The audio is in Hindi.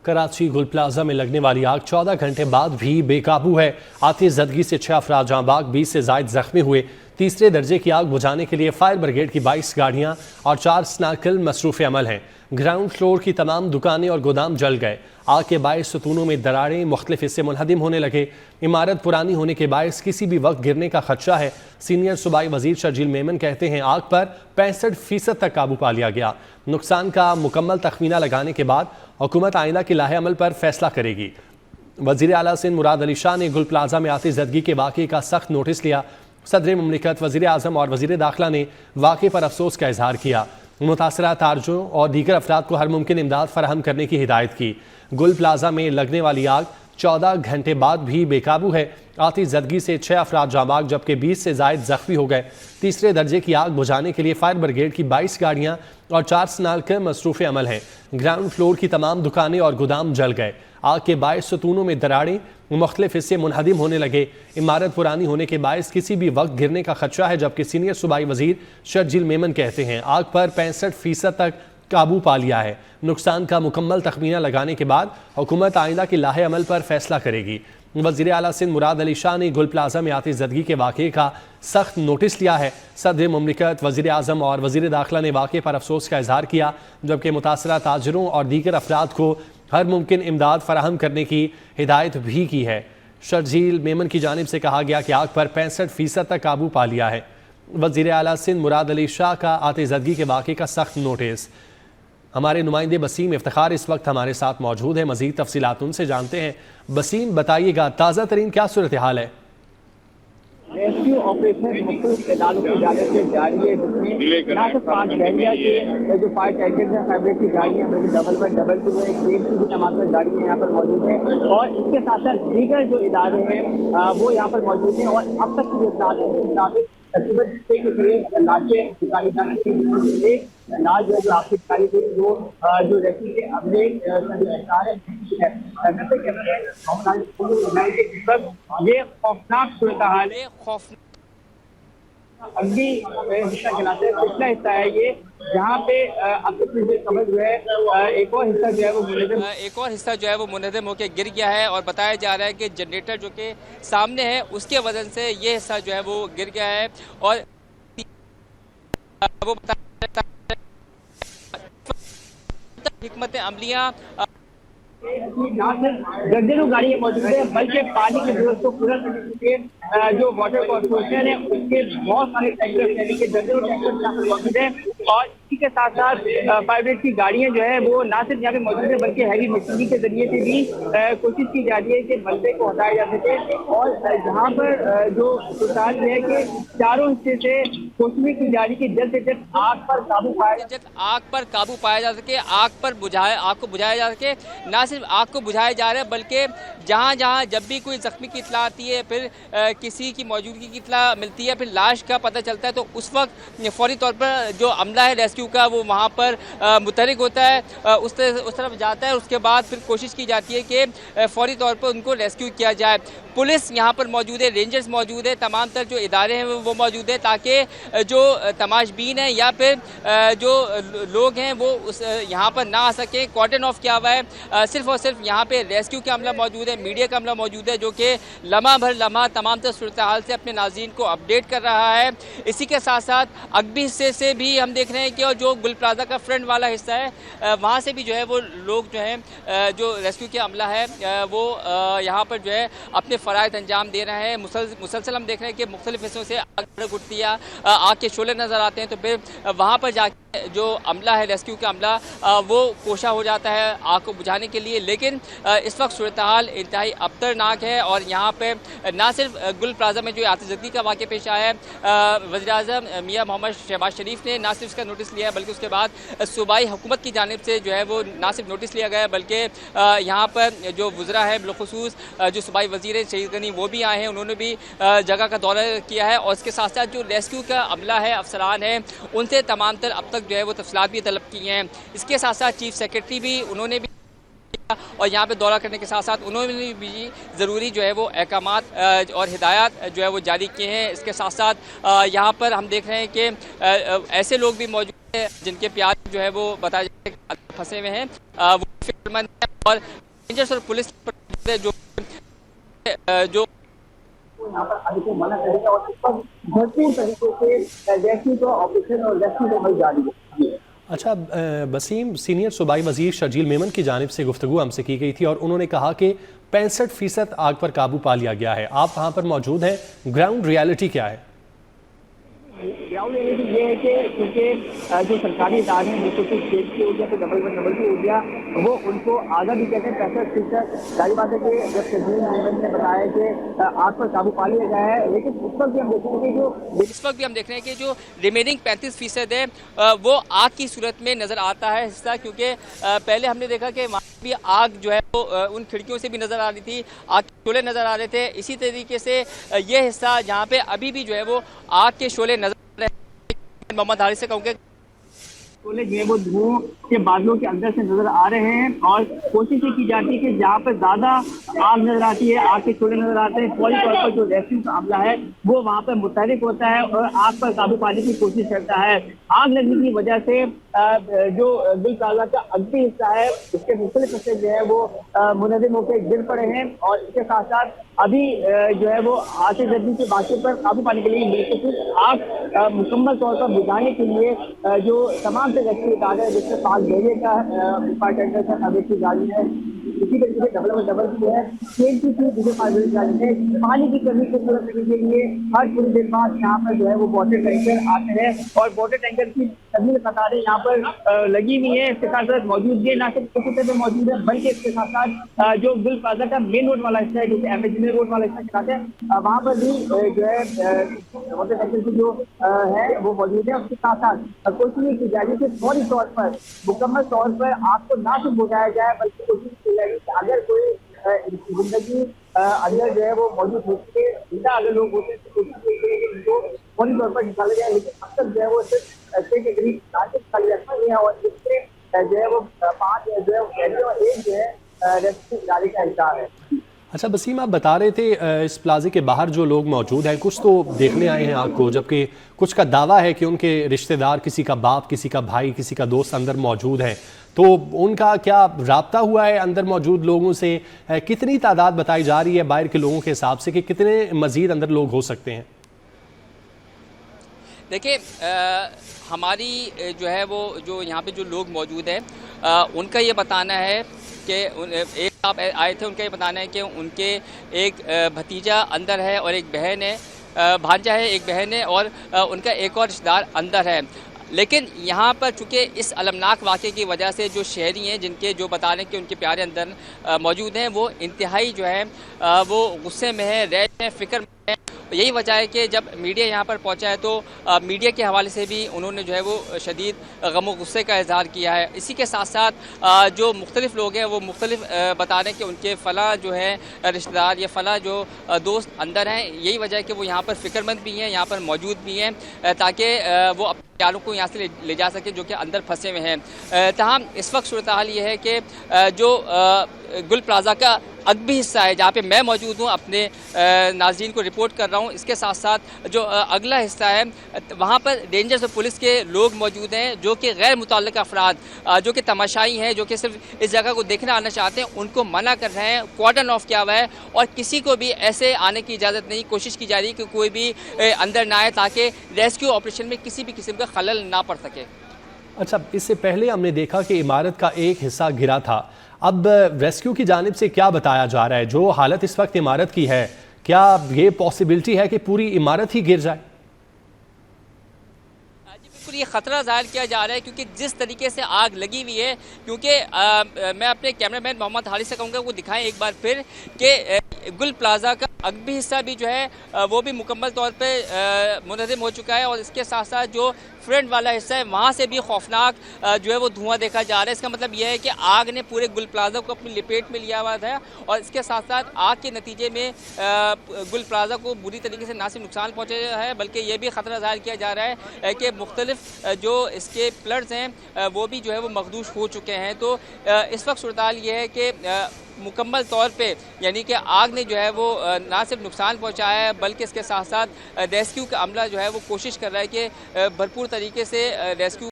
कराची गुल प्लाजा में लगने वाली आग 14 घंटे बाद भी बेकाबू है। आतिश ज़दगी से 6 अफराद जहां बाग 20 से जायद जख्मी हुए। तीसरे दर्जे की आग बुझाने के लिए फायर ब्रिगेड की 22 गाड़ियां और 4 स्नार्कल मसरूफ़ अमल हैं। ग्राउंड फ्लोर की तमाम दुकानें और गोदाम जल गए। आग के बायस सतूनों में दरारें मुख्तलिफ हिस्से मुनहदिम होने लगे। इमारत पुरानी होने के बायस किसी भी वक्त गिरने का खदशा है। सीनियर सूबाई वजीर शर्जील मेमन कहते हैं आग पर 65% तक काबू पा लिया गया। नुकसान का मुकम्मल तखमीना लगाने के बाद हुकूमत आइंदा के लाहे अमल पर फैसला करेगी। वजीर आला सिंध मुराद अली शाह ने गुल प्लाजा में आतिश ज़दगी के वाक़े का सख्त नोटिस लिया। सदर मुमलिकत, वज़ीर आज़म और वज़ीर दाखिला ने वाक़े पर अफसोस का इजहार किया। मुतासरा तारजों और दीगर अफराद को हर मुमकिन इमदाद फराहम करने की हिदायत की। गुल प्लाजा में लगने वाली आग 14 घंटे बाद भी बेकाबू है। आतिश ज़दगी से 6 अफराद जाबाग जबकि 20 से जायद जख्मी हो गए। तीसरे दर्जे की आग बुझाने के लिए फायर ब्रिगेड की 22 गाड़ियां और 4 स्नार्कल मसरूफ़ अमल हैं। ग्राउंड फ्लोर की तमाम दुकानें और गोदाम जल गए। आग के बायस सतूनों में दरारें मुख्तलिफ हिस्से मुनहदिम होने लगे। इमारत पुरानी होने के बायस किसी भी वक्त गिरने का खदशा है, जबकि सीनियर सूबाई वजीर शर्जील मेमन कहते हैं आग पर 65% तक काबू पा लिया है। नुकसान का मुकम्मल तखमीना लगाने के बाद हुकूमत आइंदा के लाहे अमल पर फैसला करेगी। वज़ीर आला सिंध मुराद अली शाह ने गुल प्लाजा में आतिश ज़दगी के वाक़े का सख्त नोटिस लिया है। सदर मुमलिकत, वज़ीर आज़म और वज़ीर दाखिला ने वाक़े पर अफसोस का इजहार किया, जबकि मुतासरा ताजरों और दीगर अफराद को हर मुमकिन इमदाद फराहम करने की हिदायत भी की है। शर्जील मेमन की जानिब से कहा गया कि आग पर 65% तक काबू पा लिया है। वज़ीर आला सिंध मुराद अली शाह का आतिश ज़दगी के वाक़े का सख्त नोटिस। हमारे नुमाइंदे बसीम इफ्तिखार इस वक्त हमारे साथ मौजूद है। मज़ीद तफसीलात उनसे जानते हैं। बसीम, बताइएगा ताज़ा तरीन क्या सूरत हाल है? रेस्क्यू ऑपरेशन मुख्तलिफ इदारों की जाने से जारी है, जिसमें ना सिर्फ 5 बहरिया के जो फायर टैंकर्स हैं, फायर की गाड़ियाँ बल्कि डबल टू है, एक की भी तमाम गाड़ियाँ यहाँ पर मौजूद हैं और इसके साथ साथ दीगर जो इदारे हैं वो यहाँ पर मौजूद हैं। और अब तक की मुताबिक तकरीबन लाशें निकाली जा रही थी। एक लाश जो आखिर निकाली गई वो जो रेस्क्यू के अगले ये खौफनाक सूरत हाल है। अगली हिस्सा चलाते हैं, पिछला हिस्सा है ये, जहाँ पे अब तक मुझे समझ जो है एक और हिस्सा जो है वो मुनहदम होकर गिर गया है। और बताया जा रहा है कि जनरेटर जो कि सामने है उसके वजन से ये हिस्सा जो है वो गिर गया है। और वो हिकमत अमलियाँ दर्जनों गाड़ियाँ मौजूद है, बल्कि पानी की जरूरत को पूरा करने के जो वाटर कॉर्पोरेशन है उसके बहुत सारे टैंकर यानी कि दर्जनों टैंकर यहाँ पर मौजूद है। और इसी के साथ साथ फायर ब्रिगेड की गाड़ियाँ जो है वो ना सिर्फ यहाँ पे मौजूद है बल्कि हैवी मशीनरी के जरिए से भी कोशिश की जा रही है कि मलबे को हटाया जा सके। और यहाँ पर जो सुधार है कि चारों हिस्से से कोशिश की जा रही है कि जल्द से जल्द आग पर काबू पाया जा सके, आग को बुझाया जा सके। ना सिर्फ आग को बुझाया जा रहा है बल्कि जहाँ जहाँ जब भी कोई जख्मी की इतला आती है, फिर किसी की मौजूदगी की इतला मिलती है, फिर लाश का पता चलता है, तो उस वक्त फौरी तौर पर जो अमला है रेस्क्यू का वो वहाँ पर मुतहरिक होता है, उस तरफ जाता है। उसके बाद फिर कोशिश की जाती है कि फौरी तौर पर उनको रेस्क्यू किया जाए। पुलिस यहाँ पर मौजूद है, रेंजर्स मौजूद है, तमाम तर जो इदारे हैं वो मौजूद है, ताकि जो तमाशबीन है या फिर जो लोग हैं वो यहाँ पर ना आ सके। कॉर्डन ऑफ किया हुआ है। सिर्फ और सिर्फ यहाँ पे रेस्क्यू का अमला मौजूद है, मीडिया का अमला मौजूद है, जो कि लम्हा भर लम्हा तमाम तर सूरत हाल से अपने नाज़रीन को अपडेट कर रहा है। इसी के साथ साथ अगबी हिस्से से भी हम देख रहे हैं कि जो गुल प्लाजा का फ्रंट वाला हिस्सा है वहाँ से भी जो है वो लोग जो हैं जो रेस्क्यू के अमला है वो यहाँ पर जो है अपने फ़राइज़ अंजाम दे रहे हैं। मुसलसल हम देख रहे हैं कि मुख्तलिफ हिस्सों से आग उठती है, आग के शोले नज़र आते हैं, तो फिर वहाँ पर जाके जो अमला है रेस्क्यू का अमला वो कोशा हो जाता है आग को बुझाने के लिए। लेकिन इस वक्त सूरत हाल इंतहाई अबतरनाक है। और यहाँ पे ना सिर्फ गुल प्लाजा में जो आतिश ज़दगी का वाक़या पेश आया है, वज़ीर आज़म मियाँ मोहम्मद शहबाज शरीफ ने ना सिर्फ इसका नोटिस लिया है बल्कि उसके बाद सूबाई हुकूमत की जानिब से जो है वो ना सिर्फ नोटिस लिया गया है बल्कि यहाँ पर जो वज़रा है बिलखुसूस जो सूबाई वज़ीर है शहीद गनी वो भी आए हैं, उन्होंने भी जगह का दौरा किया है। और इसके साथ साथ जो रेस्क्यू का अमला है, अफसरान है, उनसे तमाम तर अब तक जो है वो तफसीलात भी तलब की हैं। इसके साथ साथ चीफ सेक्रेटरी भी उन्होंने भी और यहाँ पे दौरा करने के साथ साथ उन्होंने भी ज़रूरी जो है वो अहकामात और हिदायत जो है वो जारी किए हैं। इसके साथ साथ यहाँ पर हम देख रहे हैं कि ऐसे लोग भी मौजूद हैं जिनके प्यार जो है वो बताया जाता है फंसे हुए हैं, वो फिक्रमंद है। और रेंजर्स और पुलिस जो यहाँ पर आने को मना करेगा और इस पर भरपूर तरीके से रेस्क्यू का ऑपरेशन और रेस्क्यू का भाई जारी है। अच्छा वसीम, सीनियर सूबाई वजीर शर्जील मेमन की जानिब से गुफ्तगू हमसे की गई थी और उन्होंने कहा कि 65% आग पर काबू पा लिया गया है। आप वहाँ पर मौजूद हैं, ग्राउंड रियलिटी क्या है? ग्राउंड रियलिटी ये है कि क्योंकि जो सरकारी इदारे हैं जैसे कि स्टेट की हो गया तो डबल की हो गया, वो उनको आधा भी कहते हैं 65%। सारी बात है कि जब शर्जील मेमन ने बताया कि आग पर काबू पा लिया गया है, लेकिन उस पर भी हम देखेंगे इस वक्त भी हम देख रहे हैं कि जो रिमेनिंग 35% है वो आग की सूरत में नजर आता है हिस्सा, क्योंकि पहले हमने देखा कि वहाँ भी आग जो है वो उन खिड़कियों से भी नजर आ रही थी, आग के शोले नजर आ रहे थे। इसी तरीके से ये हिस्सा जहाँ पे अभी भी जो है वो आग के शोले नजर आ रहे हैं, मोहम्मद हारिस से कहूँगा शोले जो है वो धुओं के बादलों के अंदर से नजर आ रहे हैं और कोशिश ये की जाती है कि जहाँ पर ज्यादा आग नजर आती है, आग के शोले नजर आते हैं, फौरी तौर पर जो रेस्क्यू का अमला है वो वहाँ पर मुतहरिक होता है और आग पर काबू पाने की कोशिश करता है। आग लगने की वजह से जो गुल प्लाजा का अगली हिस्सा है उसके मुख्तलिफ हिस्से जो है वो मुनज़्ज़म होकर गिर पड़े हैं और इसके साथ साथ अभी जो है वो आतिश जल्दी के वाक़े पर काबू पाने के लिए बिल्कुल आग मुकम्मल तौर पर बुझाने के लिए जो तमाम से रेस्क्यू इदारे हैं जिसमें 5 बेड़े का फायर टेंडर का अवेशी गाड़ी है, इसी तरीके से डबल की है, दूसरे 5 बेड़े गाड़ी है। पानी की कमी को पूरा करने के लिए हर थोड़ी देर बाद यहाँ पर जो है वो वाटर टैंकर आते हैं और वाटर टैंकर की सभी कतारें यहाँ पर लगी हुई है। इसके साथ साथ मौजूद ये ना सिर्फ में मौजूद है बल्कि इसके साथ साथ जो गुल प्लाजा का मेन रोड वाला हिस्सा है जो कि एमएजीए रोड वाला हिस्सा कहते हैं वहाँ पर भी जो है वाटर टैंकर की जो है वो मौजूद है। उसके साथ साथ कोशिश की जा रही है कि फौरी तौर पर मुकम्मल तौर पर आग को ना सिर्फ बुझाया जाए बल्कि कोशिश की जाएगी कि अगर कोई जिंदगी अंदर जो है वो मौजूद होती है, जिंदा अगर लोग होते हैं तो कोशिश की गई है कि उनको फौरी तौर पर निकाला जाए, लेकिन अब तक जो है वो सिर्फ ऐसे के करीब खाली रखा गया है और इसमें जो है वो 5 जो है और 1 जो है रेस्क्यू गाड़ी का हिस्सा है। अच्छा वसीम, आप बता रहे थे इस प्लाजे के बाहर जो लोग मौजूद हैं कुछ तो देखने आए हैं आग को, जबकि कुछ का दावा है कि उनके रिश्तेदार, किसी का बाप, किसी का भाई, किसी का दोस्त अंदर मौजूद है। तो उनका क्या राब्ता हुआ है अंदर मौजूद लोगों से? कितनी तादाद बताई जा रही है बाहर के लोगों के हिसाब से कि कितने मजीद अंदर लोग हो सकते हैं? देखिए हमारी जो है वो जो यहाँ पे जो लोग मौजूद हैं उनका ये बताना है कि एक आप आए थे, उनका ये बताना है कि उनके एक भतीजा अंदर है और एक बहन है, भांजा है, एक बहन है और उनका एक और रिश्तेदार अंदर है। लेकिन यहाँ पर चूँकि इस अलमनाक वाक़े की वजह से जो शहरी हैं जिनके जो बता रहे हैं कि उनके प्यारे अंदर मौजूद हैं वो इंतहाई जो है वो गुस्से में है, रैश है, फ़िक्र में है। यही वजह है कि जब मीडिया यहाँ पर पहुँचा है तो मीडिया के हवाले से भी उन्होंने जो है वो शदीद गम व गुस्से का इजहार किया है। इसी के साथ साथ जो मुख्तलिफ लोग हैं वो मुख्तलिफ बता रहे हैं कि उनके फ़लाँ जो है रिश्तेदार या फ़लाँ जो दोस्त अंदर हैं। यही वजह है कि वो यहाँ पर फ़िक्रमंद भी हैं, यहाँ पर मौजूद भी हैं ताकि वो अपने प्यारों को यहाँ से ले जा सके जो कि अंदर फंसे हुए हैं। तमाम इस वक्त सूरत हाल ये है कि जो गुल प्लाजा का अगबी हिस्सा है जहाँ पे मैं मौजूद हूँ, अपने नाज़रीन को रिपोर्ट कर रहा हूँ, इसके साथ साथ जो अगला हिस्सा है वहाँ पर रेंजर्स और पुलिस के लोग मौजूद हैं जो कि गैर मुतल्लिक़ अफराद जो कि तमाशाई हैं, जो कि सिर्फ इस जगह को देखने आना चाहते हैं, उनको मना कर रहे हैं। कॉर्डन ऑफ किया हुआ है और किसी को भी ऐसे आने की इजाज़त नहीं। कोशिश की जा रही है कि कोई भी अंदर ना आए ताकि रेस्क्यू ऑपरेशन में किसी भी किस्म का खलल ना पड़ सके। अच्छा, इससे पहले हमने देखा कि इमारत का एक हिस्सा गिरा था। अब रेस्क्यू की जानिब से क्या बताया जा रहा है? जो हालत इस वक्त इमारत की है, क्या ये पॉसिबिलिटी है कि पूरी इमारत ही गिर जाए? बिल्कुल ये ख़तरा ज़ाहिर किया जा रहा है क्योंकि जिस तरीके से आग लगी हुई है, क्योंकि मैं अपने कैमरामैन मोहम्मद हारिस से कहूँगा वो दिखाएं एक बार फिर कि गुल प्लाजा का अगबी हिस्सा भी जो है वो भी मुकम्मल तौर पे मुनज़्ज़म हो चुका है और इसके साथ साथ जो फ्रंट वाला हिस्सा है वहाँ से भी खौफनाक जो है वो धुआं देखा जा रहा है। इसका मतलब यह है कि आग ने पूरे गुल प्लाजा को अपनी लपेट में लिया हुआ था और इसके साथ साथ आग के नतीजे में गुल प्लाजा को बुरी तरीके से ना सिर्फ नुकसान पहुँचा है बल्कि ये भी ख़तरा ज़ाहिर किया जा रहा है कि मुख्तलिफ जो इसके पिलर्स हैं वो भी जो है वो मखदूश हो चुके हैं। तो इस वक्त सूरत हाल ये है कि मुकम्मल तौर पे यानी कि आग ने जो है वो ना सिर्फ नुकसान पहुंचाया है बल्कि इसके साथ साथ रेस्क्यू का अमला जो है वो कोशिश कर रहा है कि भरपूर तरीके से रेस्क्यू